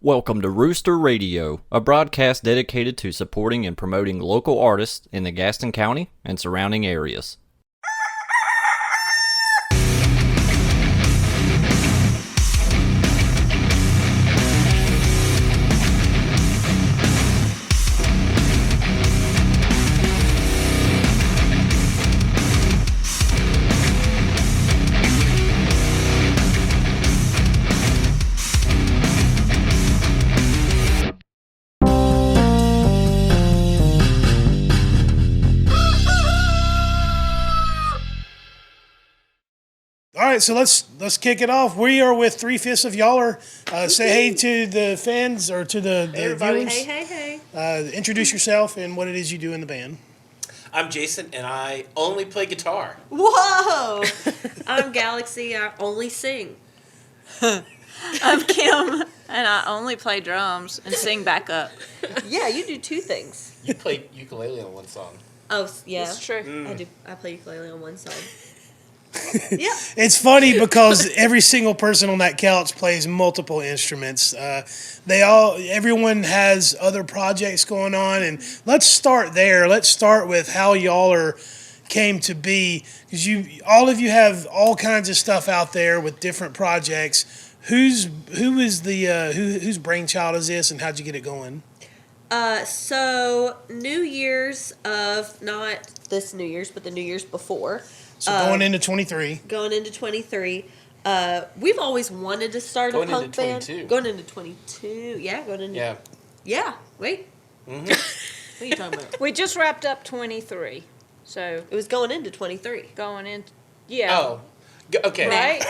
Welcome to Rooster Radio, a broadcast dedicated to supporting and promoting local artists in the Gaston County and surrounding areas. All right, so let's kick it off. We are with 3/5 of y'all. Say hey to the fans or to the everybody. viewers. Hey. Introduce yourself and what it is you do in the band. I'm Jason, and I only play guitar. Whoa! I'm Galaxy. I only sing. I'm Kim, and I only play drums and sing backup. Yeah, you do two things. You play ukulele on one song. Oh, yeah. It's true. I do. I play ukulele on one song. Yeah. It's funny because every single person on that couch plays multiple instruments. Everyone has other projects going on, and let's start there. Let's start with how y'all came to be, because all of you have all kinds of stuff out there with different projects. Whose brainchild is this, and how'd you get it going? So New Year's of not this New Year's, but the New Year's before. So going into 23. Going into 23. We've always wanted to start Going a punk into band. 22. Going into 22. Yeah, going into... Yeah. Yeah, wait. Mm-hmm. What are you talking about? We just wrapped up 23, so It was going into 23. going in. Yeah. Oh, okay. Right?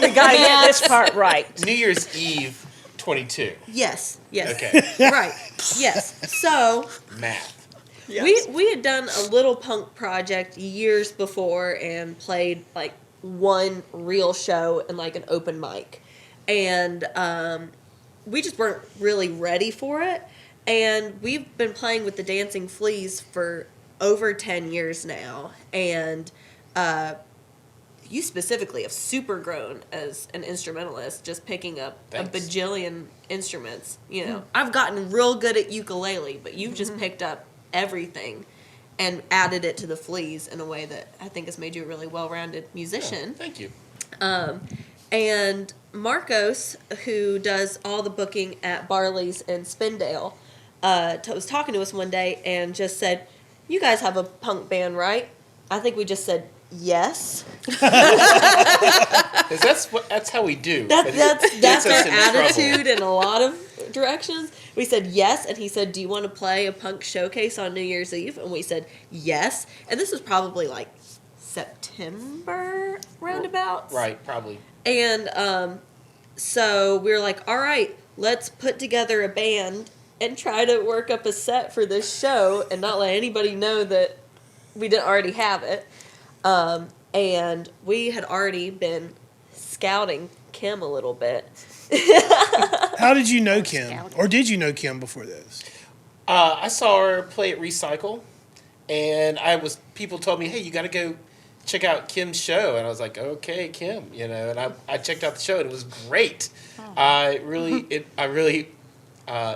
We gotta get this part right. New Year's Eve, 22. Yes. Okay. Right. Yes. So... Math. Yes. We had done a little punk project years before and played like one real show and like an open mic, and we just weren't really ready for it. And we've been playing with the Dancing Fleas for over 10 years now, and you specifically have super grown as an instrumentalist, just picking up Thanks. a bajillion instruments. You know, I've gotten real good at ukulele, but you've just picked up everything and added it to the Fleas in a way that I think has made you a really well-rounded musician. Yeah, thank you. And Marcos, who does all the booking at Barley's in Spindale, was talking to us one day and just said, "You guys have a punk band, right?" I think we just said yes. 'Cause that's how we do. That's Gets our us in trouble. attitude in a lot of directions. We said yes, and he said, "Do you want to play a punk showcase on New Year's Eve?" And we said yes. And this was probably like September roundabout. Right, probably. And so we were like, all right, let's put together a band and try to work up a set for this show and not let anybody know that we didn't already have it. And we had already been scouting Kim a little bit. How did you know Kim? Or did you know Kim before this? I saw her play at Recycle, and people told me, hey, you got to go check out Kim's show. And I was like, okay, Kim, and I checked out the show, and it was great. I really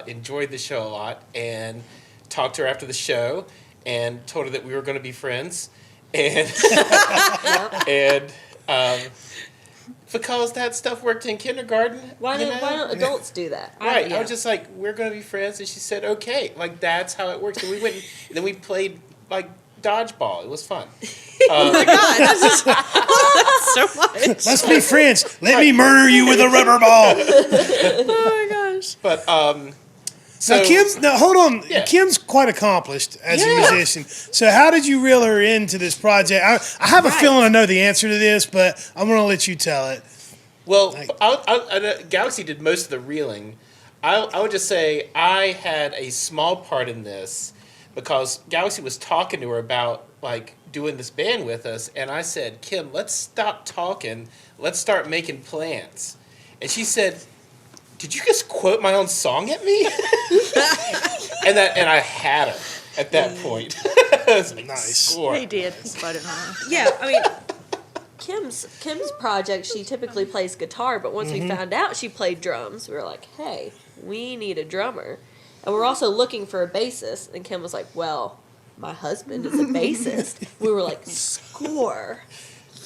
enjoyed the show a lot, and talked to her after the show and told her that we were going to be friends. And because that stuff worked in kindergarten. Why don't adults do that? Right. I was just like, we're going to be friends. And she said, okay. Like, that's how it works. And we went, and then we played, like, dodgeball. It was fun. Oh my God, that's so much. Let's be friends. Let me murder you with a rubber ball. Oh my gosh. But, Hold on. Yeah. Kim's quite accomplished as a musician. So how did you reel her into this project? I have a feeling I know the answer to this, but I'm going to let you tell it. Well, Galaxy did most of the reeling. I would just say I had a small part in this because Galaxy was talking to her about, like, doing this band with us, and I said, Kim, let's stop talking. Let's start making plans. And she said, did you just quote my own song at me? and I had her at that point. Like, nice. Score. He did. He put it on. Yeah, I mean, Kim's project, she typically plays guitar, but once we found out she played drums, we were like, hey, we need a drummer. And we're also looking for a bassist. And Kim was like, well, my husband is a bassist. We were like, score.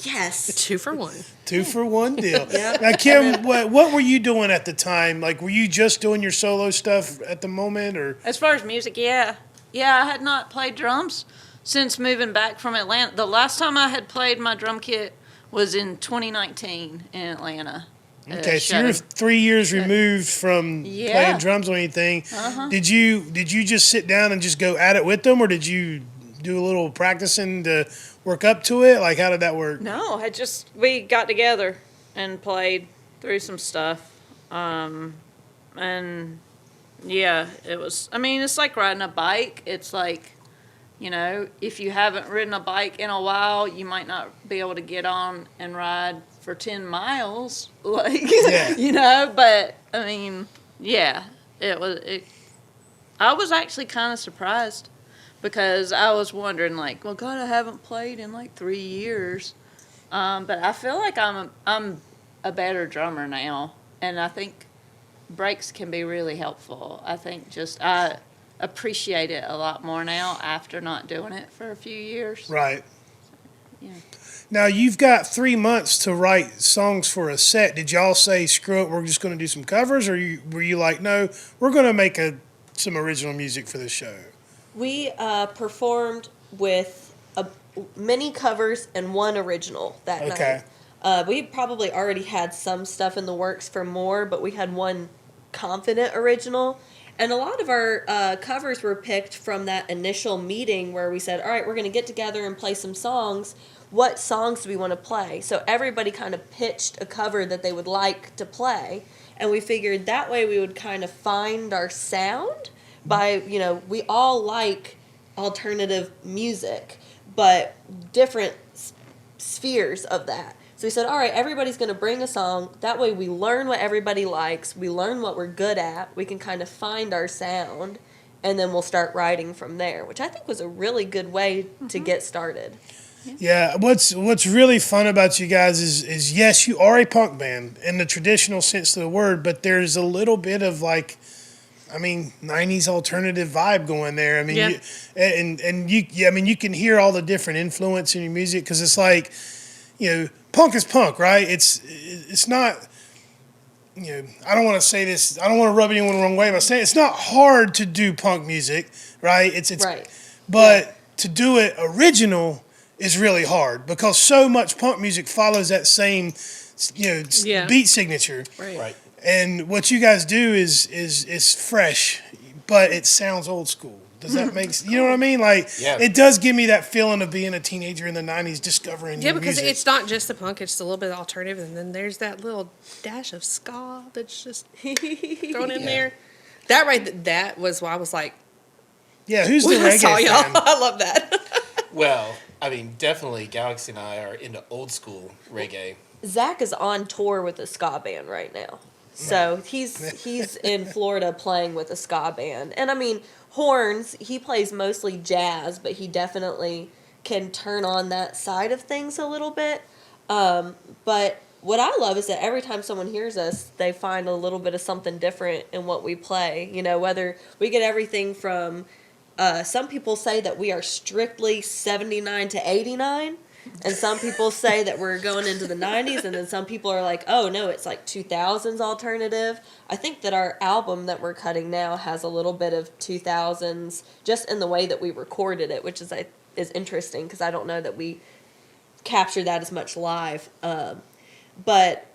Yes. 2 for 1. 2-for-1 deal. Yeah. Now, Kim, what were you doing at the time? Like, were you just doing your solo stuff at the moment, or? As far as music, yeah. Yeah, I had not played drums since moving back from Atlanta. The last time I had played my drum kit was in 2019 in Atlanta. Okay, so you're 3 years removed from Yeah. playing drums or anything. Did you just sit down and just go at it with them, or did you do a little practicing to work up to it? Like, how did that work? No, we got together and played through some stuff. And yeah, it's like riding a bike. It's like, if you haven't ridden a bike in a while, you might not be able to get on and ride for 10 miles. Like, Yeah. but yeah, I was actually kind of surprised because I was wondering, like, well, God, I haven't played in like 3 years. But I feel like I'm a better drummer now, and I think breaks can be really helpful. I think I appreciate it a lot more now after not doing it for a few years. Right. Yeah. Now, you've got 3 months to write songs for a set. Did y'all say, screw it, we're just going to do some covers? Or were you like, no, we're going to make some original music for this show? We performed with many covers and one original that Okay. night. We probably already had some stuff in the works for more, but we had one confident original. And a lot of our covers were picked from that initial meeting where we said, all right, we're going to get together and play some songs. What songs do we want to play? So everybody kind of pitched a cover that they would like to play. And we figured that way we would kind of find our sound by, we all like alternative music, but different spheres of that. So we said, all right, everybody's going to bring a song. That way we learn what everybody likes. We learn what we're good at. We can kind of find our sound, and then we'll start writing from there, which I think was a really good way to get started. Yeah, what's really fun about you guys is yes, you are a punk band in the traditional sense of the word, but there's a little bit of like, 90s alternative vibe going there. You can hear all the different influence in your music because it's like, punk is punk, right? It's not, I don't want to say this, I don't want to rub anyone the wrong way by saying it's not hard to do punk music, right? It's Right. But to do it original is really hard because so much punk music follows that same, beat signature. Right. And what you guys do is fresh, but it sounds old school. Does that make sense? You know what I mean? Like, Yeah. It does give me that feeling of being a teenager in the 90s discovering Yeah, new because music. it's not just the punk, it's a little bit alternative, and then there's that little dash of ska that's just thrown in there. That was why I was like, Yeah, who's the when I saw reggae y'all, fan? I love that. Well, definitely Galaxy and I are into old school reggae. Zach is on tour with a ska band right now. So he's in Florida playing with a ska band. And horns, he plays mostly jazz, but he definitely can turn on that side of things a little bit. But what I love is that every time someone hears us, they find a little bit of something different in what we play. Whether we get everything from, some people say that we are strictly 79 to 89. And some people say that we're going into the 90s, and then some people are like, oh, no, it's like 2000s alternative. I think that our album that we're cutting now has a little bit of 2000s just in the way that we recorded it, which is interesting because I don't know that we captured that as much live. But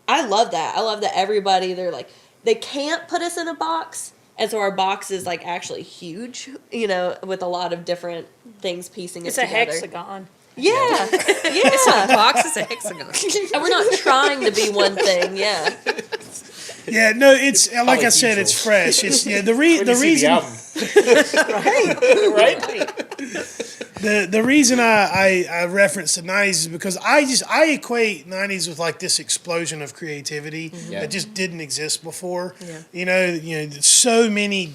I love that. I love that everybody, they're like, they can't put us in a box. And so our box is like actually huge, with a lot of different things piecing It's it a together. hexagon. Yeah, It's not a box, it's a hexagon. and we're not trying to be one thing. Yeah, Yeah, no, it's like I said, Polyhedral. it's fresh. It's the When you see reason the album. Right? the reason I reference the 90s is because I equate 90s with like this explosion of creativity Yeah. that just didn't exist before. Yeah. So many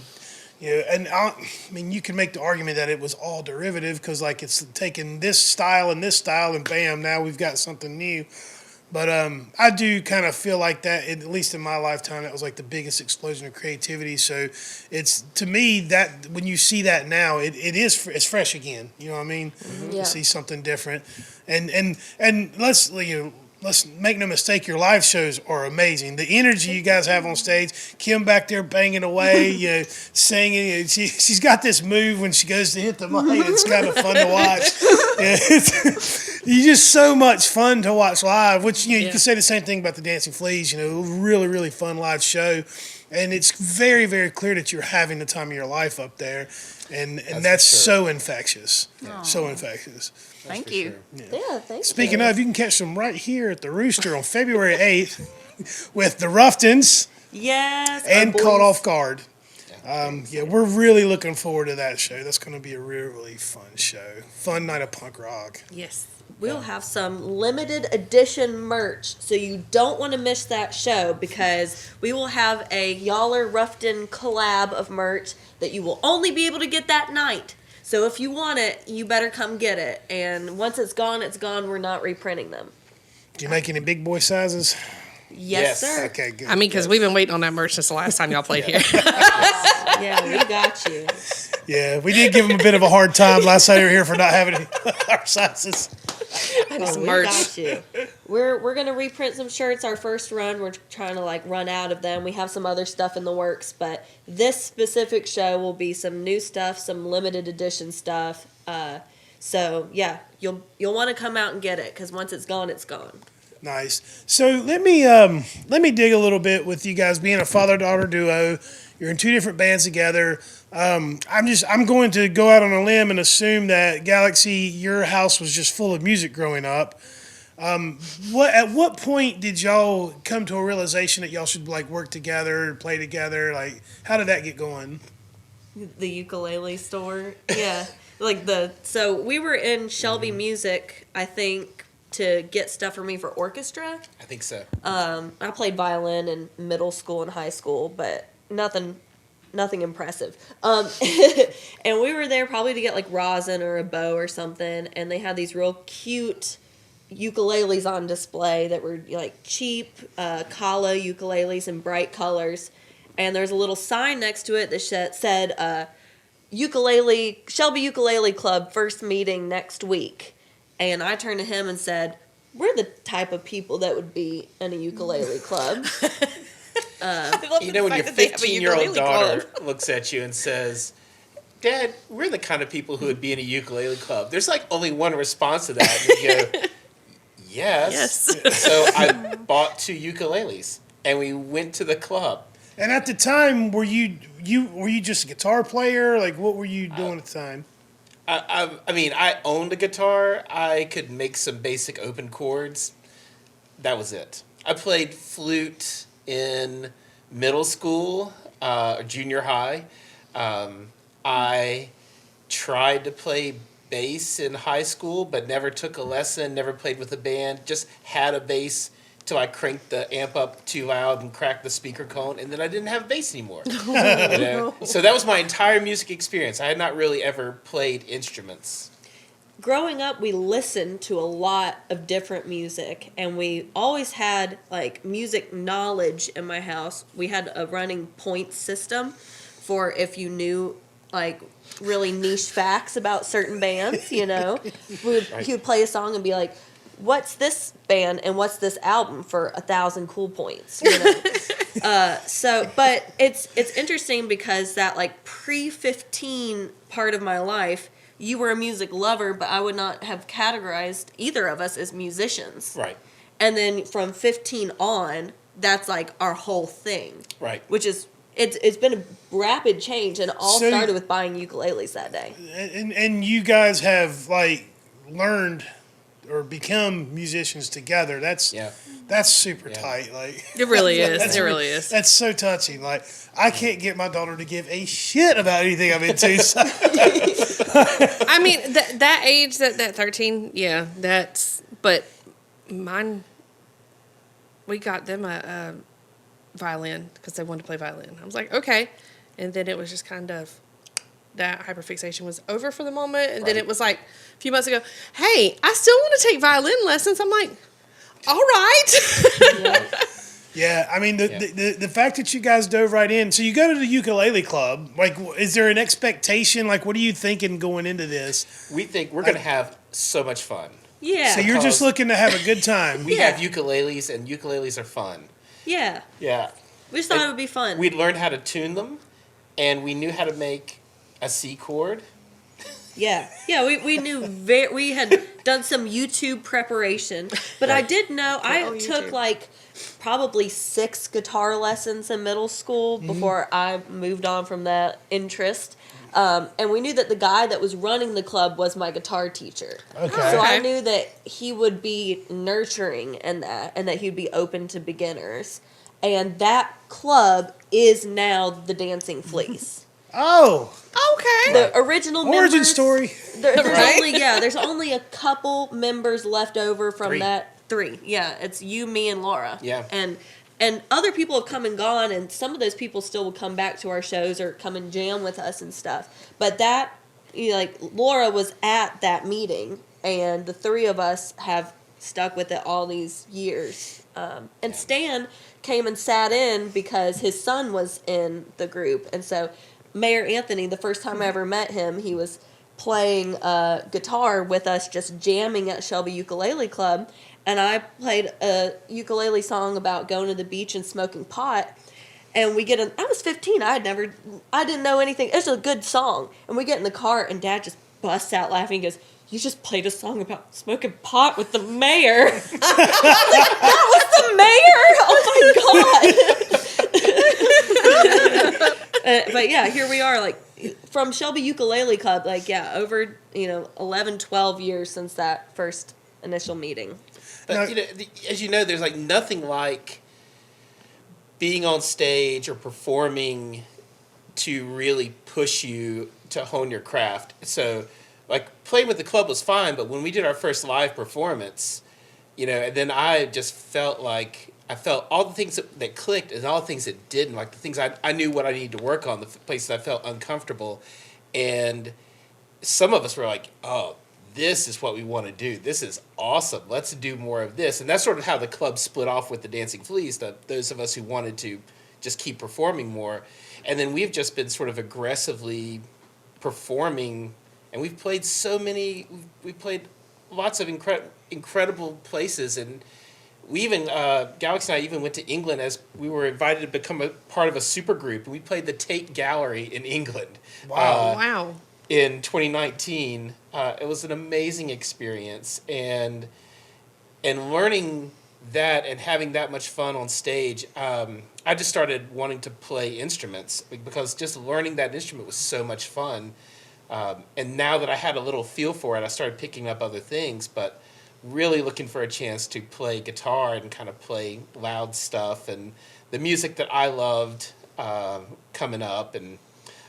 Yeah, and I mean, you can make the argument that it was all derivative because, like, it's taking this style, and bam, now we've got something new. But I do kind of feel like that, at least in my lifetime, that was like the biggest explosion of creativity. So it's, to me, that when you see that now, it's fresh again. You know what I mean? Yeah. To see something different, and let's make no mistake, your live shows are amazing. The energy you guys have on stage, Kim back there banging away, singing. And she's got this move when she goes to hit the mic. It's kind of fun to watch. You're just so much fun to watch live, which, you can say the same thing about the Dancing Fleas, really, really fun live show. And it's very, very clear that you're having the time of your life up there. And that's so infectious. Aww. So infectious. Thank you. Yeah. Yeah, thank Speaking you. of, you can catch them right here at the Rooster on February 8th with the Ruftons Yes. and our Caught boys- Off Guard. We're really looking forward to that show. That's going to be a really fun show. Fun night of punk rock. Yes. We'll have some limited edition merch, so you don't want to miss that show because we will have a Yaller Rufton collab of merch that you will only be able to get that night. So if you want it, you better come get it. And once it's gone, it's gone. We're not reprinting them. Do you make any big boy sizes? Yes, Yes. sir. Okay, good. I mean, because we've been waiting on that merch since the last time y'all played here. Yeah, we got you. Yeah, we did give them a bit of a hard time last time they were here for not having our sizes. Some We merch. got you. We're gonna reprint some shirts. Our first run, we're trying to run out of them. We have some other stuff in the works, but this specific show will be some new stuff, some limited edition stuff. So yeah, you'll want to come out and get it because once it's gone, it's gone. Nice. So let me dig a little bit with you guys being a father-daughter duo. You're in two different bands together. I'm going to go out on a limb and assume that Galaxy, your house was just full of music growing up. At what point did y'all come to a realization that y'all should work together, play together? How did that get going? The ukulele store, yeah. So we were in Shelby Music, I think, to get stuff for me for orchestra. I think so. I played violin in middle school and high school, but nothing impressive. And we were there probably to get rosin or a bow or something, and they had these real cute ukuleles on display that were cheap kala ukuleles in bright colors, and there's a little sign next to it that said Shelby Ukulele Club first meeting next week. And I turned to him and said, "We're the type of people that would be in a ukulele club." When your 15-year-old daughter looks at you and says, "Dad, we're the kind of people who would be in a ukulele club," there's only one response to that. And you go, yes. So I bought 2 ukuleles, and we went to the club. And at the time, were you just a guitar player? What were you doing at the time? I owned a guitar. I could make some basic open chords. That was it. I played flute in middle school, junior high. I tried to play bass in high school, but never took a lesson, never played with a band, just had a bass till I cranked the amp up too loud and cracked the speaker cone, and then I didn't have a bass anymore. So that was my entire music experience. I had not really ever played instruments. Growing up, we listened to a lot of different music, and we always had music knowledge in my house. We had a running point system for if you knew really niche facts about certain bands. He would play a song and be like, "What's this band and what's this album for 1,000 cool points?" But it's interesting because that pre-15 part of my life, you were a music lover, but I would not have categorized either of us as musicians. Right. And then from 15 on, that's our whole thing. Right. Which is it's been a rapid change, and it all So- started with buying ukuleles that day. And you guys have learned or become musicians together. That's super tight. It really is. That's It really is. That's so touching. I can't get my daughter to give a shit about anything I'm into. So. I mean, that age, that 13, yeah, but mine, we got them a violin because they wanted to play violin. I was like, okay. And then it was just kind of, that hyperfixation was over for the moment. And then it was like a few months ago, hey, I still want to take violin lessons. I'm like, all right. Yeah, I mean, the fact that you guys dove right in. So you go to the ukulele club. Like, is there an expectation? Like, what are you thinking going into this? We think we're going to have so much fun. Yeah. So you're just Because- looking to have a good time. We have ukuleles, and ukuleles are fun. Yeah. Yeah. We just thought it would be fun. We'd learned how to tune them, and we knew how to make a C chord. Yeah, we knew we had done some YouTube preparation, but I did know I took YouTube. like probably 6 guitar lessons in middle school before I moved on from that interest. And we knew that the guy that was running the club was my guitar teacher. Okay. So I Okay. knew that he would be nurturing in that and that he'd be open to beginners. And that club is now the Dancing Fleece. Oh, Okay. The original origin members, story. there's Right? there's only a couple members left over from 3. that 3. Yeah, it's you, me, and Laura. Yeah. And other people have come and gone, and some of those people still will come back to our shows or come and jam with us and stuff. But that, like Laura was at that meeting, and the 3 of us have stuck with it all these years. And Stan came and sat in because his son was in the group, and so Mayor Anthony, the first time I ever met him, he was playing guitar with us, just jamming at Shelby Ukulele Club, and I played a ukulele song about going to the beach and smoking pot. And I was 15. I didn't know anything. It's a good song. And we get in the car, and Dad just busts out laughing. He goes, "You just played a song about smoking pot with the mayor." I was like, "That was the mayor! Oh my god!" But yeah, here we are, like from Shelby Ukulele Club. Like over 11, 12 years since that first initial meeting. But No. as you know, there's like nothing like being on stage or performing to really push you to hone your craft. So, like playing with the club was fine, but when we did our first live performance, and then I just felt like I felt all the things that clicked and all the things that didn't. Like the things I knew what I needed to work on, the places I felt uncomfortable, and some of us were like, "Oh, this is what we want to do. This is awesome. Let's do more of this." And that's sort of how the club split off with the Dancing Fleas, those of us who wanted to just keep performing more. And then we've just been sort of aggressively performing, and we've played we played lots of incredible places. And we even, Galaxy and I even went to England as we were invited to become a part of a super group. And we played the Tate Gallery in England. Wow. Wow. In 2019. It was an amazing experience, and learning that and having that much fun on stage, I just started wanting to play instruments because just learning that instrument was so much fun. And now that I had a little feel for it, I started picking up other things, but really looking for a chance to play guitar and kind of play loud stuff and the music that I loved coming up. And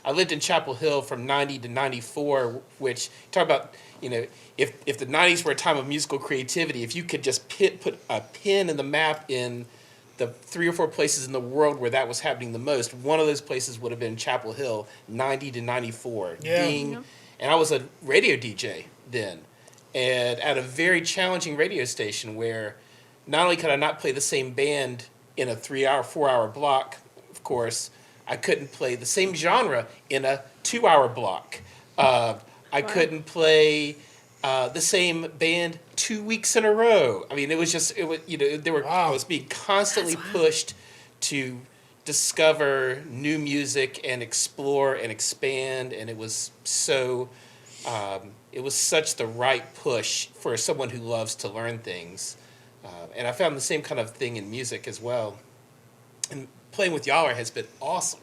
I lived in Chapel Hill from 90 to 94, which, talk about, if the 90s were a time of musical creativity, if you could just put a pin in the map in the 3 or 4 places in the world where that was happening the most, one of those places would have been Chapel Hill, 90 to 94. Yeah. And I was a radio DJ then, and at a very challenging radio station where not only could I not play the same band in a 3-hour, 4-hour block, of course, I couldn't play the same genre in a 2-hour block. I couldn't play the same band 2 weeks in a row. I mean, I was being constantly pushed to discover new music and explore and expand, and it was such the right push for someone who loves to learn things. And I found the same kind of thing in music as well. And playing with Yara has been awesome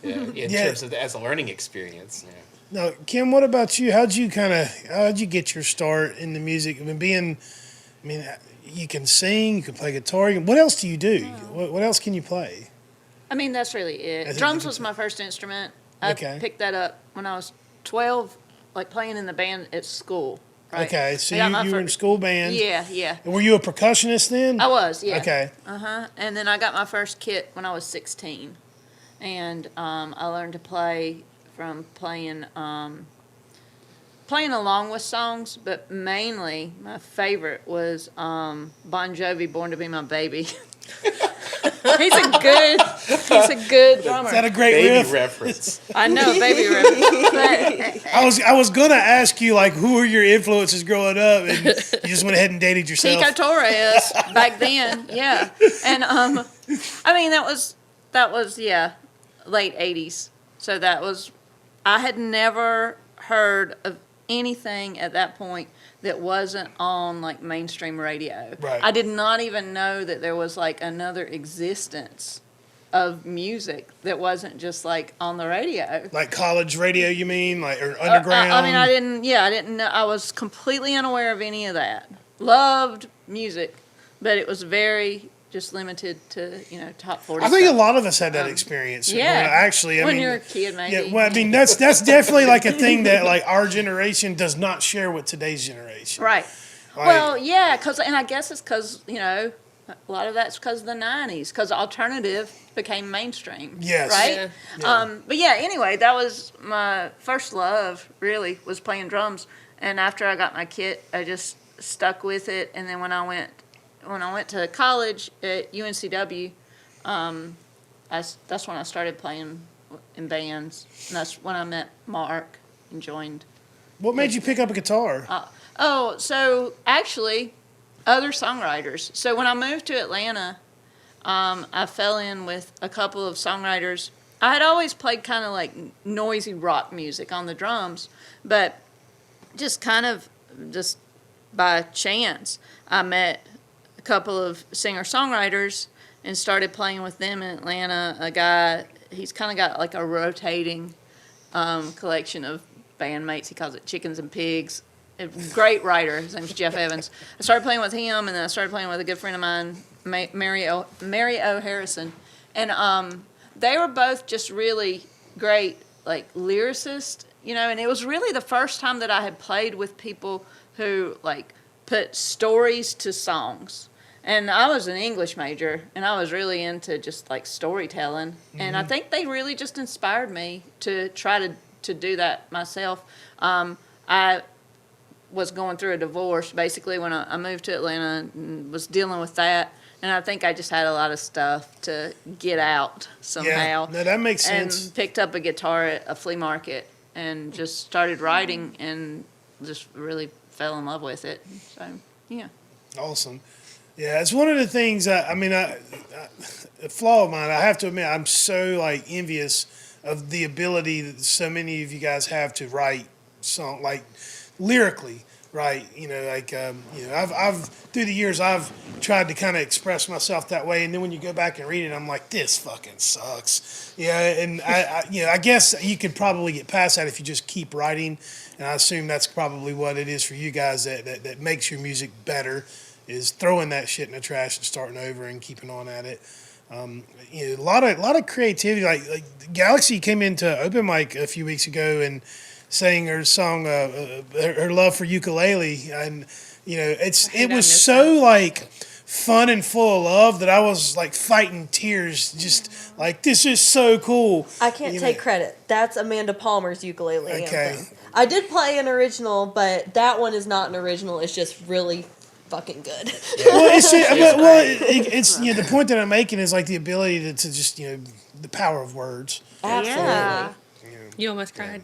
in terms of as a learning experience. Yeah. Now, Kim, what about you? How'd you get your start in the music? You can sing, you can play guitar. What else do you do? What else can you play? I mean, that's really it. Drums was my first instrument. I picked that up when I was 12, like playing in the band at school. Right? Okay, so I got you were in school band. Yeah. Were you a percussionist then? I was, yeah. Okay. And then I got my first kit when I was 16. and I learned to play from playing along with songs, but mainly my favorite was Bon Jovi, "Born to Be My Baby." He's a good drummer. Is that a great Baby riff? reference. I know, baby riff. But I was gonna ask you like who were your influences growing up, and you just went ahead and dated yourself. Chico Torres back then, yeah. And I mean that was late '80s. So that was, I had never heard of anything at that point that wasn't on like mainstream radio. Right. I did not even know that there was like another existence of music that wasn't just like on the radio. Like college radio, you mean, like or underground? I mean, I didn't know. I was completely unaware of any of that. Loved music, but it was very just limited to top 40. I think stuff. a lot of us had that experience. Yeah, Actually, I when mean, you're a kid, maybe. Yeah, well, I mean that's definitely like a thing that like our generation does not share with today's generation. Right. Like- Well, yeah, and I guess it's because a lot of that's because of the '90s, because alternative became mainstream. Yes. Right. Yeah. But yeah, anyway, that was my first love. Really, was playing drums, and after I got my kit, I just stuck with it. And then when I went to college at UNCW, that's when I started playing in bands, and that's when I met Mark and joined. What made you pick up a guitar? So actually, other songwriters. So when I moved to Atlanta, I fell in with a couple of songwriters. I had always played kind of like noisy rock music on the drums, but just by chance, I met a couple of singer-songwriters and started playing with them in Atlanta. A guy, he's kind of got like a rotating collection of bandmates. He calls it Chickens and Pigs. A great writer. His name's Jeff Evans. I started playing with him, and then I started playing with a good friend of mine, Mary O. Harrison. And they were both just really great, like, lyricists, and it was really the first time that I had played with people who, like, put stories to songs. And I was an English major, and I was really into just, like, storytelling. Mm-hmm. And I think they really just inspired me to try to do that myself. I was going through a divorce, basically, when I moved to Atlanta and was dealing with that. And I think I just had a lot of stuff to get out somehow. Yeah, no, that makes sense. And picked up a guitar at a flea market and just started writing and just really fell in love with it. So, yeah. Awesome. Yeah, it's one of the things, a flaw of mine, I have to admit, I'm so, like, envious of the ability that so many of you guys have to write song, like, lyrically, right? I've through the years I've tried to kind of express myself that way, and then when you go back and read it, I'm like, this fucking sucks. Yeah, and I guess you could probably get past that if you just keep writing, and I assume that's probably what it is for you guys that makes your music better, is throwing that shit in the trash and starting over and keeping on at it. A lot of creativity. Like Galaxy came into open mic a few weeks ago and sang her song, her love for ukulele, and it was so like fun and full of love that I was like fighting tears, just like, this is so cool. I can't take credit. That's Amanda Palmer's ukulele Okay. anthem. I did play an original, but that one is not an original. It's just really fucking good. Well, it's the point that I'm making is like the ability to just the power of words. Absolutely. Yeah. You almost cried.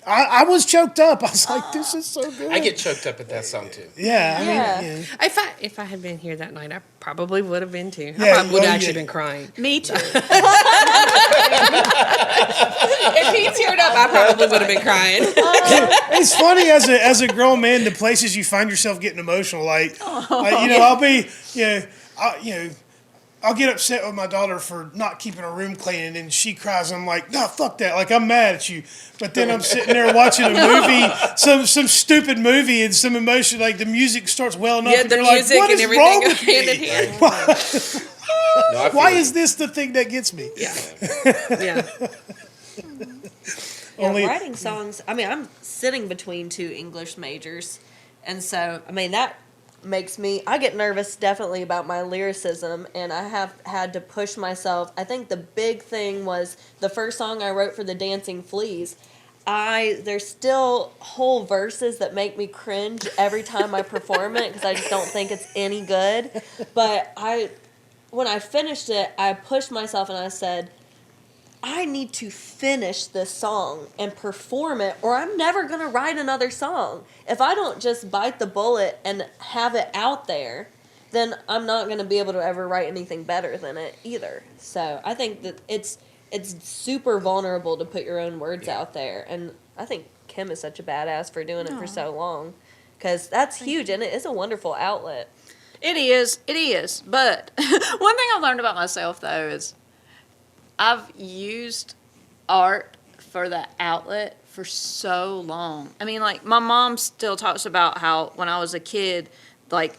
I was choked up. I was like, this is so good. I get choked up at that song too. Yeah, Yeah. I mean, If I had been here that night, I probably would have been too. Yeah, I probably would have well, actually yeah. been crying. Me too. If he teared up, I probably would have been crying. it's funny as a grown man, the places you find yourself getting emotional. Like, I'll be, I'll get upset with my daughter for not keeping her room clean, and then she cries. And I'm like, no, fuck that. Like, I'm mad at you. But then I'm sitting there watching a movie, some stupid movie, and some emotion. Like the music starts welling up. Yeah, and the you're music like, what and is everything wrong go with hand in me? hand. No, I feel Why you. is this the thing that gets me? Yeah. Yeah. Yeah, writing songs. I mean, I'm sitting between two English majors, and so I mean that I get nervous definitely about my lyricism, and I have had to push myself. I think the big thing was the first song I wrote for the Dancing Fleas. There's still whole verses that make me cringe every time I perform it because I just don't think it's any good. But when I finished it, I pushed myself and I said, I need to finish this song and perform it, or I'm never going to write another song. If I don't just bite the bullet and have it out there, then I'm not going to be able to ever write anything better than it either. So I think that it's super vulnerable to put your own words out there. And I think Kim is such a badass for doing it for so long, because that's huge, and it is a wonderful outlet. It is. But one thing I've learned about myself, though, is I've used art for that outlet for so long. I mean, like, my mom still talks about how when I was a kid, like,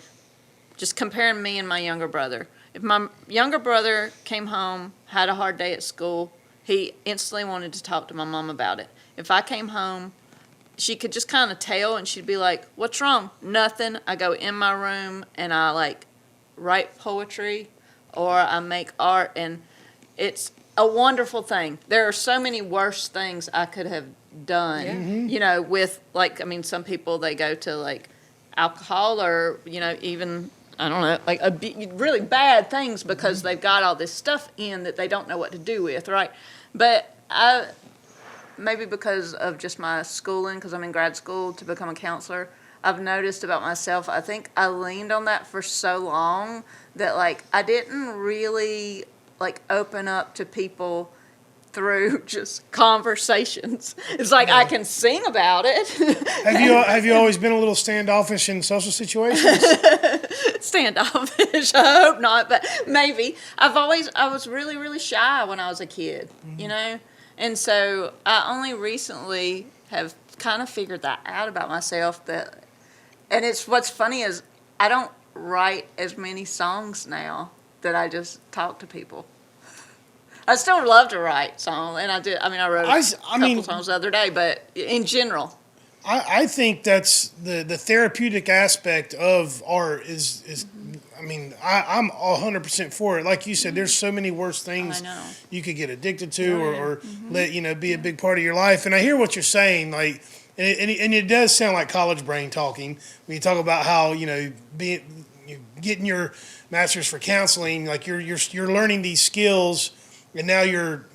just comparing me and my younger brother. If my younger brother came home, had a hard day at school, he instantly wanted to talk to my mom about it. If I came home, she could just kind of tell, and she'd be like, what's wrong? Nothing. I go in my room, and I, like, write poetry, or I make art, and it's a wonderful thing. There are so many worse things I could have done, you know, with, like, I mean, some people, they go to, like, alcohol or, you know, even, I don't know, like, really bad things because they've got all this stuff in that they don't know what to do with, right? But maybe because of just my schooling, because I'm in grad school to become a counselor, I've noticed about myself, I think I leaned on that for so long that, like, I didn't really, like, open up to people through just conversations. It's like I can sing about it. Have you always been a little standoffish in social situations? Standoffish. I hope not, but maybe. I was really, really shy when I was a kid, you know? And so I only recently have kind of figured that out about myself. And what's funny is I don't write as many songs now that I just talk to people. I still love to write songs, and I do. I mean, I wrote a couple songs the other day, but in general, I think that's the therapeutic aspect of art is. I mean, I'm 100% for it. Like you said, there's so many worse things you could get addicted to, or let be a big part of your life. And I hear what you're saying, like, and it does sound like college brain talking when you talk about how getting your master's for counseling, like you're learning these skills, and now you're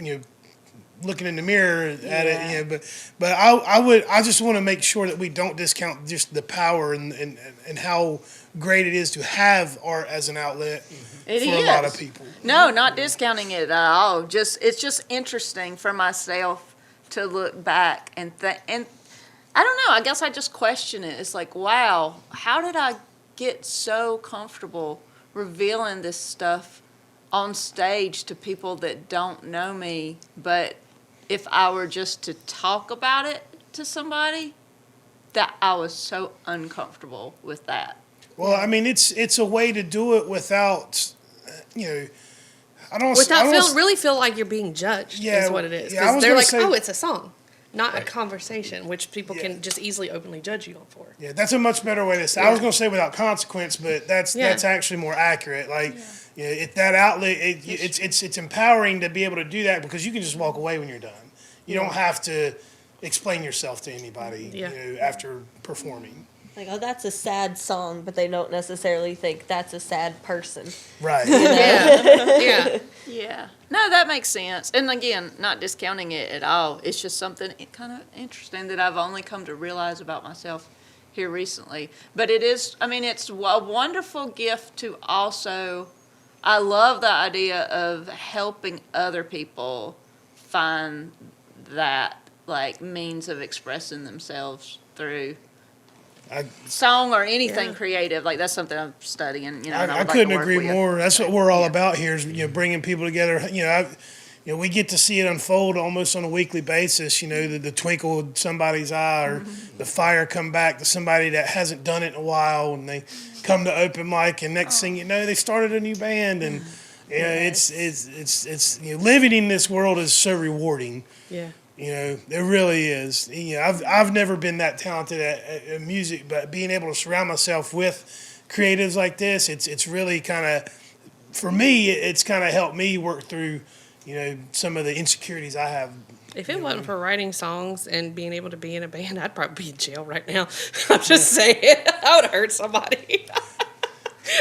looking in the mirror at it. But I just want to make sure that we don't discount just the power and how great it is to have art as an outlet for a lot of people. No, not discounting it at all. It's just interesting for myself to look back and I don't know. I guess I just question it. It's like, wow, how did I get so comfortable revealing this stuff on stage to people that don't know me? But if I were just to talk about it to somebody, that I was so uncomfortable with that. Well, I mean, it's a way to do it without, really feel like you're being judged. Is what it is. Yeah, they're like, oh, it's a song, not a conversation, which people can just easily openly judge you on for. Yeah, that's a much better way to say. I was going to say without consequence, but that's actually more accurate. Like, that outlet, it's empowering to be able to do that because you can just walk away when you're done. You don't have to explain yourself to anybody after performing. Like, oh, that's a sad song, but they don't necessarily think that's a sad person. Right. Yeah. No, that makes sense. And again, not discounting it at all. It's just something kind of interesting that I've only come to realize about myself here recently. But it's a wonderful gift to also, I love the idea of helping other people find that, like, means of expressing themselves through song or anything creative. Like, that's something I'm studying. I couldn't agree more. That's what we're all about here is bringing people together. We get to see it unfold almost on a weekly basis. The twinkle in somebody's eye or the fire come back to somebody that hasn't done it in a while, and they come to open mic, and next thing you know, they started a new band, and it's living in this world is so rewarding. Yeah. It really is. I've never been that talented at music, but being able to surround myself with creatives like this, it's really kind of, for me, it's kind of helped me work through, some of the insecurities I have. If it wasn't for writing songs and being able to be in a band, I'd probably be in jail right now. I'm just saying. I would have hurt somebody.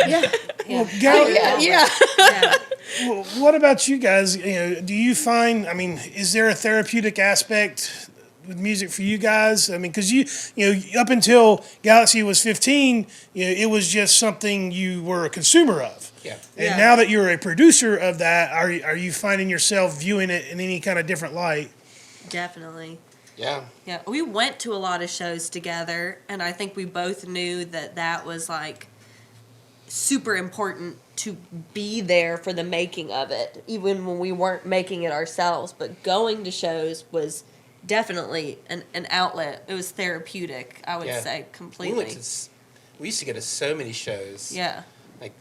Yeah. Well, Gal- Yeah. Well, what about you guys? Do you find? I mean, is there a therapeutic aspect with music for you guys? I mean, because up until Galaxy was 15, it was just something you were a consumer of. Yeah. And now that you're a producer of that, are you finding yourself viewing it in any kind of different light? Definitely. Yeah. Yeah, we went to a lot of shows together, and I think we both knew that was like super important to be there for the making of it, even when we weren't making it ourselves. But going to shows was definitely an outlet. It was therapeutic, I would say, completely. We used to go to so many shows. Yeah. Like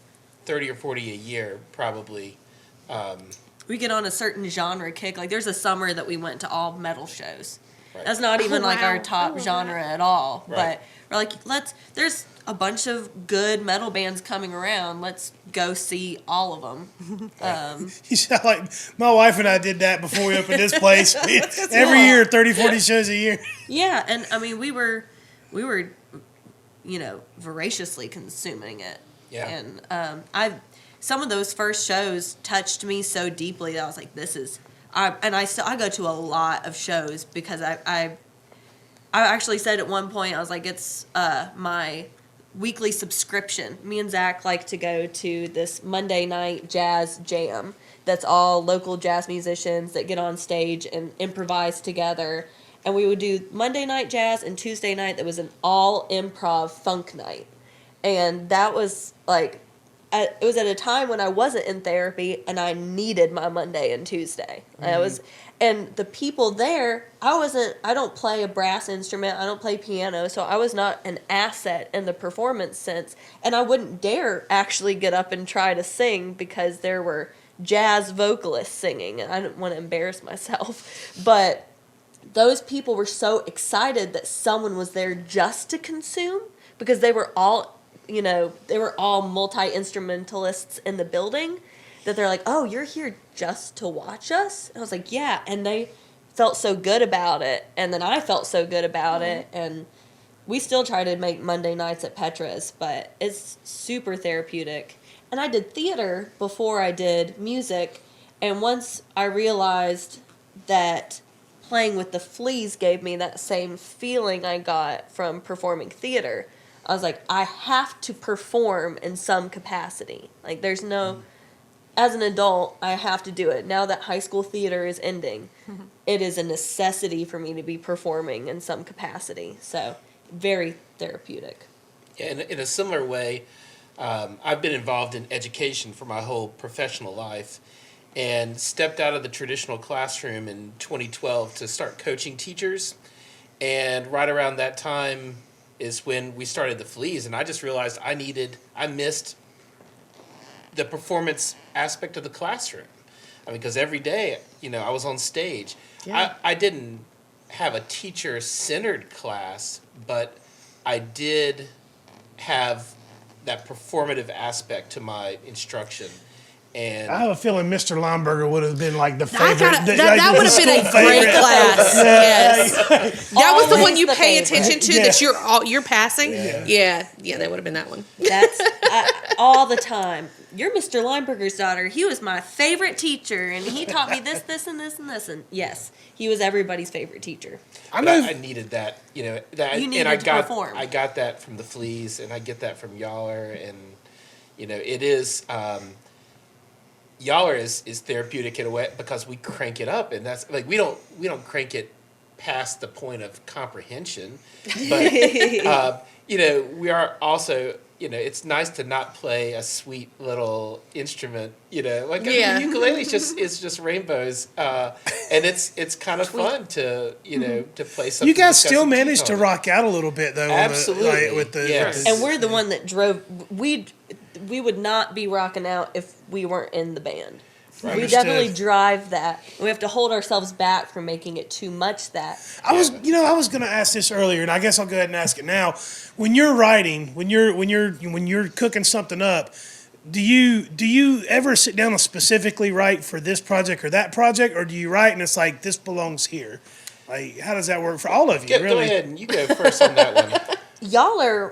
30 or 40 a year, probably. We get on a certain genre kick. Like, there's a summer that we went to all metal shows. Right. That's not even like our wow. top genre at all. Right. But we're like, there's a bunch of good metal bands coming around. Let's go see all of them. You sound like my wife and I did that before we opened this place. Every year, 30, 40 shows a year. Yeah, and I mean, we were, voraciously consuming it. Yeah. And some of those first shows touched me so deeply that I was like, I go to a lot of shows because I actually said at one point, I was like, it's my weekly subscription. Me and Zach like to go to this Monday night jazz jam that's all local jazz musicians that get on stage and improvise together. And we would do Monday night jazz, and Tuesday night that was an all improv funk night. And that was like, it was at a time when I wasn't in therapy and I needed my Monday and Tuesday. And the people there, I don't play a brass instrument, I don't play piano, so I was not an asset in the performance sense. And I wouldn't dare actually get up and try to sing because there were jazz vocalists singing, and I didn't want to embarrass myself. But those people were so excited that someone was there just to consume, because they were all multi-instrumentalists in the building, that they're like, oh, you're here just to watch us? And I was like, yeah. And they felt so good about it. And then I felt so good about it. And we still try to make Monday nights at Petra's, but it's super therapeutic. And I did theater before I did music. And once I realized that playing with the fleas gave me that same feeling I got from performing theater, I was like, I have to perform in some capacity. Like, there's no, as an adult, I have to do it. Now that high school theater is ending, it is a necessity for me to be performing in some capacity. So, very therapeutic. Yeah, in a similar way, I've been involved in education for my whole professional life, and stepped out of the traditional classroom in 2012 to start coaching teachers. And right around that time is when we started the Fleas, and I just realized I missed the performance aspect of the classroom. I mean, because every day, I was on stage. Yeah. I didn't have a teacher-centered class, but I did have that performative aspect to my instruction. And I have a feeling Mr. Lineburger would have been like the favorite. That would have been a great class. Yes. That was the one you pay attention to, that you're passing. Yeah, that would have been that one. That's all the time. You're Mr. Lineburger's daughter. He was my favorite teacher, and he taught me this, this, and this, and this. And yes, he was everybody's favorite teacher. I needed that, that, You needed and to perform. I got that from the Fleas, and I get that from Yaller, and it is. Yaller is therapeutic in a way because we crank it up, and that's like we don't crank it past the point of comprehension, but we are also it's nice to not play a sweet little instrument, like a ukulele is just rainbows, and it's kind of fun to to play something. You guys still managed to rock out a little bit though. Absolutely, with the yes. And we're the one that drove. We would not be rocking out if we weren't in the band. Right. We Understood. definitely drive that. We have to hold ourselves back from making it too much that. I was going to ask this earlier, and I guess I'll go ahead and ask it now. When you're writing, when you're cooking something up, do you ever sit down and specifically write for this project or that project, or do you write and it's like this belongs here? Like, how does that work for all of you? Go really? ahead and you go first on that one.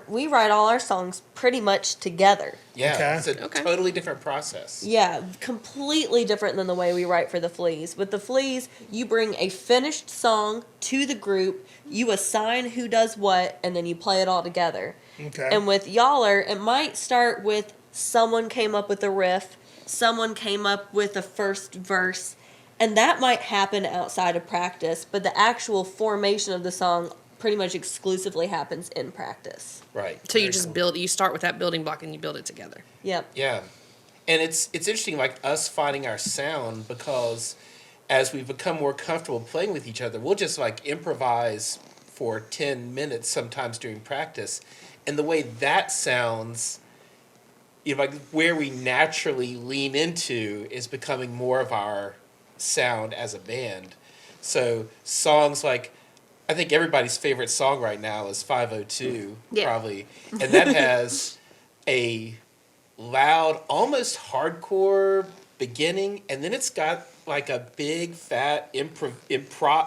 We write all our songs pretty much together. Yeah, Okay. it's a Okay. totally different process. Yeah, completely different than the way we write for the Fleas. With the Fleas, you bring a finished song to the group, you assign who does what, and then you play it all together. Okay. And with Yaller, it might start with someone came up with a riff, someone came up with a first verse, and that might happen outside of practice, but the actual formation of the song pretty much exclusively happens in practice. Right. So you Very just cool. build. You start with that building block and you build it together. Yep. Yeah. And it's interesting, like us finding our sound, because as we become more comfortable playing with each other, we'll just like improvise for 10 minutes sometimes during practice. And the way that sounds, like where we naturally lean into is becoming more of our sound as a band. So songs like, I think everybody's favorite song right now is 502, Yeah. probably. And that has a loud, almost hardcore beginning, and then it's got like a big, fat,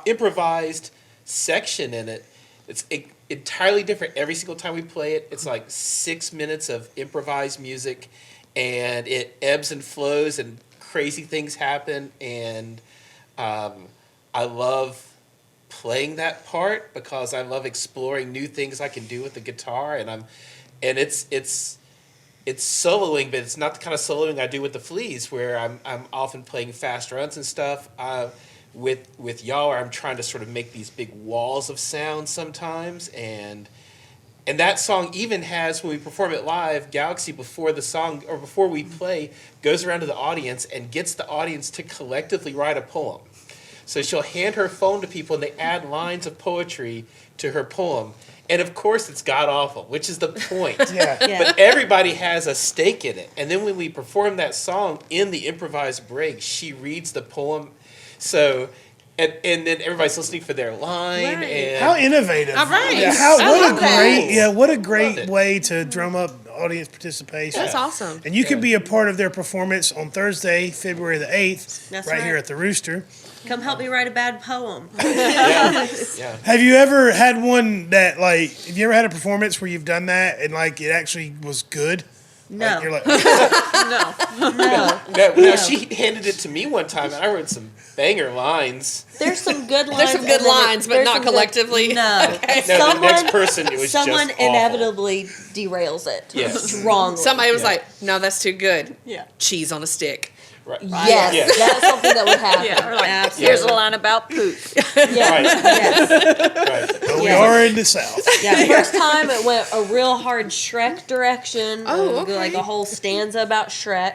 improvised section in it. It's entirely different every single time we play it. It's like 6 minutes of improvised music, and it ebbs and flows, and crazy things happen. And I love playing that part because I love exploring new things I can do with the guitar, and it's soloing, but it's not the kind of soloing I do with the Fleas, where I'm often playing fast runs and stuff. With Yaller, I'm trying to sort of make these big walls of sound sometimes, and that song even has, when we perform it live, Galaxy before the song or before we play goes around to the audience and gets the audience to collectively write a poem. So she'll hand her phone to people and they add lines of poetry to her poem. And of course it's god awful, which is the point. Yeah. Yeah. But everybody has a stake in it. And then when we perform that song in the improvised break, she reads the poem. So and then everybody's listening for their line. Right. And How innovative! All right. Yeah, I love that. what a Love great it. way to drum up audience participation. That's awesome. And you can be a part of their performance on Thursday, February the 8th, That's right here right. at the Rooster. Come help me write a bad poem. yeah. Have you ever had one that have you ever had a performance where you've done that and like it actually was good? No. Like, you're like, No. No, she handed it to me one time and I wrote some banger lines. There's some good lines. There's some good and then lines, but there's not some good- collectively. No. No, the next person, it was someone just awful. inevitably derails it. Yes. Wrongly. Somebody was Yeah. like, "No, that's too good." Yeah. Cheese on a stick. Right. Yes, Yeah. that's something that would happen. Yeah. Or like, Absolutely. here's a line about poop. Yeah. Right. Yes. Right. but we Yeah. are in the South. Yeah. First time it went a real hard Shrek direction. Oh, okay. Like a whole stanza about Shrek.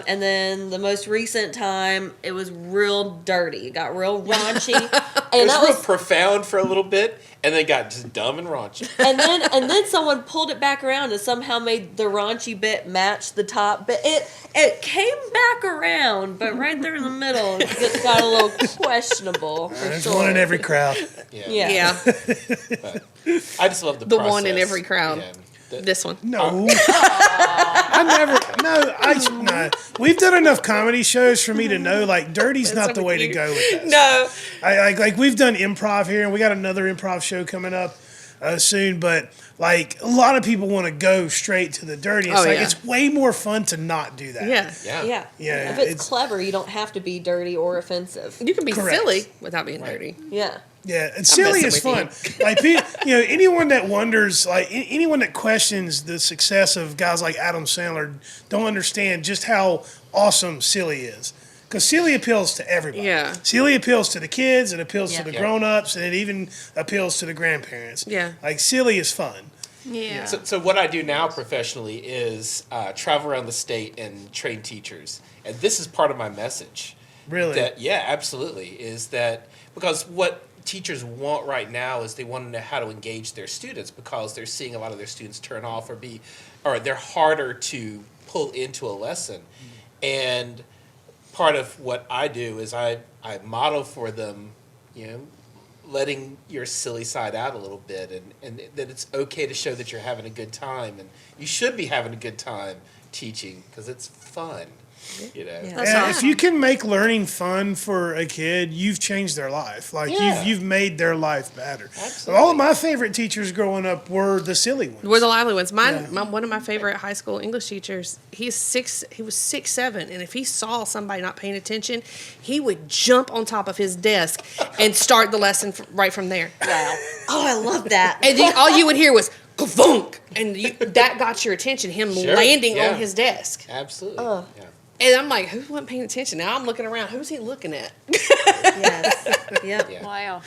And then the most recent time, it was real dirty. It got real raunchy. It And was that real was profound for a little bit, and then got just dumb and raunchy. and then someone pulled it back around and somehow made the raunchy bit match the top bit. It came back around, but right there in the middle, it got a little questionable. For There's sure. one in every crowd. Yeah. Yeah. Yeah, I just love the The process. one in every crowd. Yeah. this one. No. I never. No. We've done enough comedy shows for me to know like dirty's That's not the up way with to you. go with that. No, Like we've done improv here, and we got another improv show coming up soon. But like a lot of people want to go straight to the dirty. It's Oh, like yeah. it's way more fun to not do that. yeah. Yeah. Yeah. Yeah, If it's, it's- clever, you don't have to be dirty or offensive. You can be Correct. silly without being dirty. Yeah. Yeah, and silly messing is with fun. Like anyone that wonders, like anyone that questions the success of guys like Adam Sandler, don't understand just how awesome silly is. Because silly appeals to everybody. Yeah. Silly appeals to the kids, it appeals Yeah. to the Yeah. grown-ups, and it even appeals to the grandparents. Yeah. Like silly is fun. Yeah. So what I do now professionally is travel around the state and train teachers, and this is part of my message. Really. That absolutely is that because what teachers want right now is they want to know how to engage their students because they're seeing a lot of their students turn off or they're harder to pull into a lesson, and part of what I do is I model for them, letting your silly side out a little bit, and that it's okay to show that you're having a good time, and you should be having a good time teaching because it's fun. Yeah. That's And awesome. if you can make learning fun for a kid, you've changed their life. Like Yeah. you've made their life better. Absolutely. All of my favorite teachers growing up were the silly ones. We're the lively ones. Mine, Yeah. one of my favorite high school English teachers. He was 6'7", and if he saw somebody not paying attention, he would jump on top of his desk and start the lesson right from there. Wow. Oh, I love that. And then all you would hear was "Kavunk," and that got your attention. Him Sure, landing yeah. on his desk, Absolutely. Ugh. Yeah. and I'm like, "Who wasn't paying attention?" Now I'm looking around. Who's he looking at? Yes. Yep. Yeah. Wow.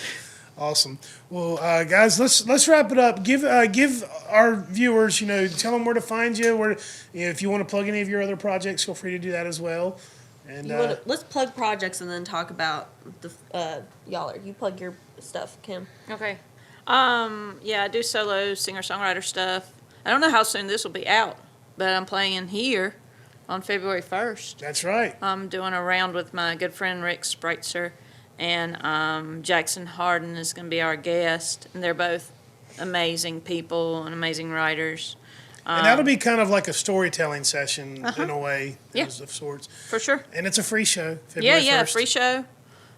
Awesome. Well, guys, let's wrap it up. Give our viewers, tell them where to find you. Where, if you want to plug any of your other projects, feel free to do that as well. And Let's plug projects and then talk about the Yaller. You plug your stuff, Kim. Okay. Yeah, I do solo singer-songwriter stuff. I don't know how soon this will be out, but I'm playing here on February 1st. that's right. I'm doing a round with my good friend Rick Spreitzer, and Jackson Harden is going to be our guest, and they're both amazing people and amazing writers. And that'll be kind of like a storytelling session Uh-huh. in a way, Yeah. of sorts. For sure. And it's a free show. February Yeah, 1st. free show,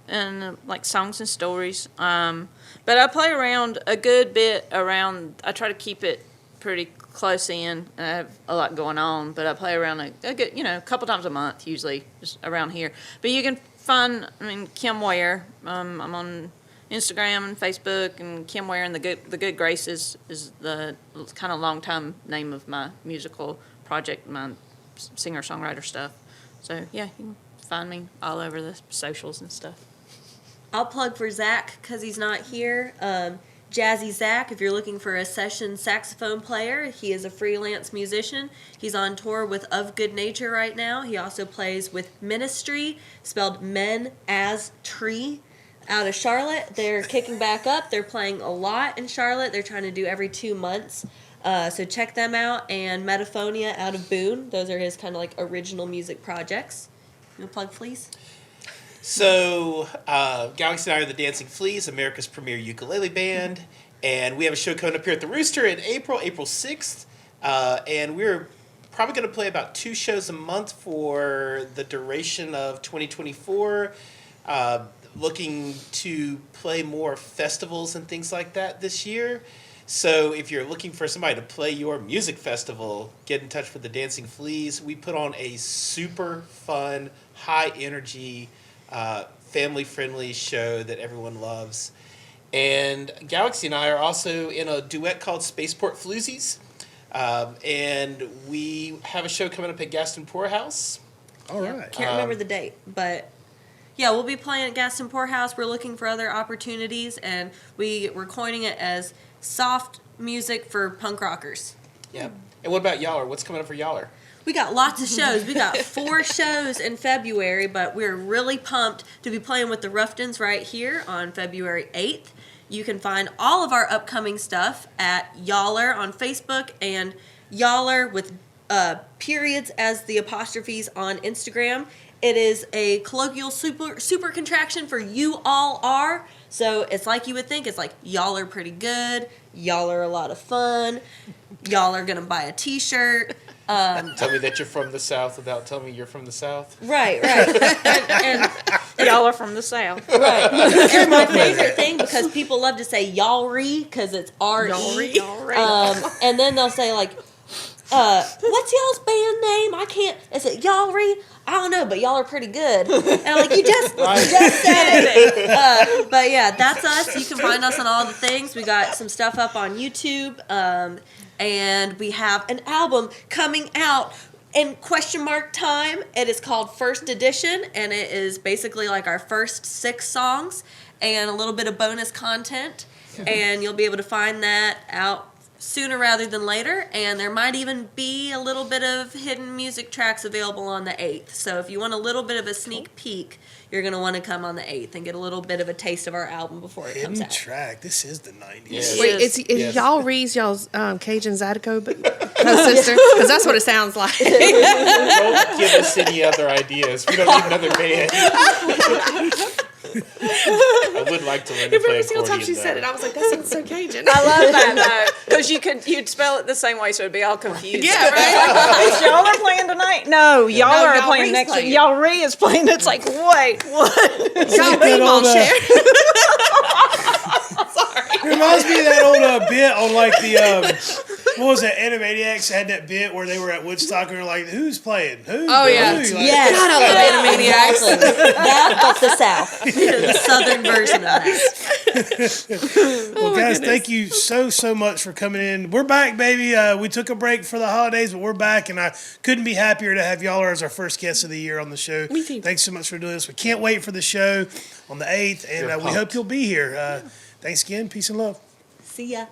and like songs and stories. But I play around a good bit around. I try to keep it pretty close in. I have a lot going on, but I play around a good, a couple times a month usually, just around here. But you can find, Kim Ware. I'm on Instagram and Facebook, and Kim Ware and the Good Graces is the kind of long time name of my musical project, my singer-songwriter stuff. So yeah, you can find me all over the socials and stuff. I'll plug for Zach because he's not here. Jazzy Zach, if you're looking for a session saxophone player, he is a freelance musician. He's on tour with Of Good Nature right now. He also plays with Ministry, spelled Men as Tree, out of Charlotte. They're kicking back up. They're playing a lot in Charlotte. They're trying to do every 2 months. So check them out. And Metaphonia out of Boone. Those are his kind of like original music projects. You want to plug Fleas? So, Galaxy and I are the Dancing Fleas, America's premier ukulele band, and we have a show coming up here at the Rooster in April 6th, and we're probably going to play about 2 shows a month for the duration of 2024, looking to play more festivals and things like that this year. So if you're looking for somebody to play your music festival, get in touch with the Dancing Fleas. We put on a super fun, high energy, family-friendly show that everyone loves. And Galaxy and I are also in a duet called Spaceport Floozies. And we have a show coming up at Gaston Poorhouse. All Yeah, right. Can't remember the date, but yeah, we'll be playing at Gaston Poorhouse. We're looking for other opportunities, and we're coining it as soft music for punk rockers. Yeah. And what about Yaller? What's coming up for Yaller? We got lots of shows. We got 4 shows in February, but we're really pumped to be playing with the Ruftons right here on February 8th. You can find all of our upcoming stuff at Yaller on Facebook and Yaller with periods as the apostrophes on Instagram. It is a colloquial super contraction for you all are. So it's like you would think. It's like y'all are pretty good. Y'all are a lot of fun. Y'all are going to buy a t-shirt. Tell me that you're from the South without telling me you're from the South. Right. and Y'all are from the South. right. And my favorite thing, because people love to say y'allry, because it's R-E. And then they'll say, like, what's y'all's band name? I can't. Is it y'allry? I don't know, but y'all are pretty good. And I'm like, you just said it. But yeah, that's us. You can find us on all the things. We got some stuff up on YouTube. And we have an album coming out in question mark time. It is called First Edition, and it is basically like our first 6 songs and a little bit of bonus content. And you'll be able to find that out sooner rather than later, and there might even be a little bit of hidden music tracks available on the 8th. So if you want a little bit of a sneak peek, you're going to want to come on the 8th and get a little bit of a taste of our album before it comes Hidden out. track. This is the 90s. Yes. Wait, Yes. is y'all Ree's y'all's Cajun Zydeco co-sister? Because that's what it sounds like. Don't give us any other ideas. We don't need another band. I would like to learn to play Every single time accordion, she said though. it, I was like, that sounds so Cajun. I love that though, because you'd spell it the same way, so it'd be all confused. Yeah, right. Y'all are playing tonight? No, y'all No, are y'all playing Ree's next week. playing. Y'all Ree is playing. It's like, wait, what? Y'all that Reed old, won't share. It reminds me of that old bit on like the what was that? Animaniacs had that bit where they were at Woodstock and were like, "Who's playing? Who? Oh, yeah. Who?" Like, Yes. God, I love Animaniacs. Exactly. That, but the South. The Southern version of that. Well, guys, goodness. thank you so much for coming in. We're back, baby. We took a break for the holidays, but we're back, and I couldn't be happier to have y'all as our first guest of the year on the show. Me too. Thanks so much for doing this. We can't wait for the show on the 8th, and We're we hope pumped. you'll be here. Thanks again. Peace and love. See ya.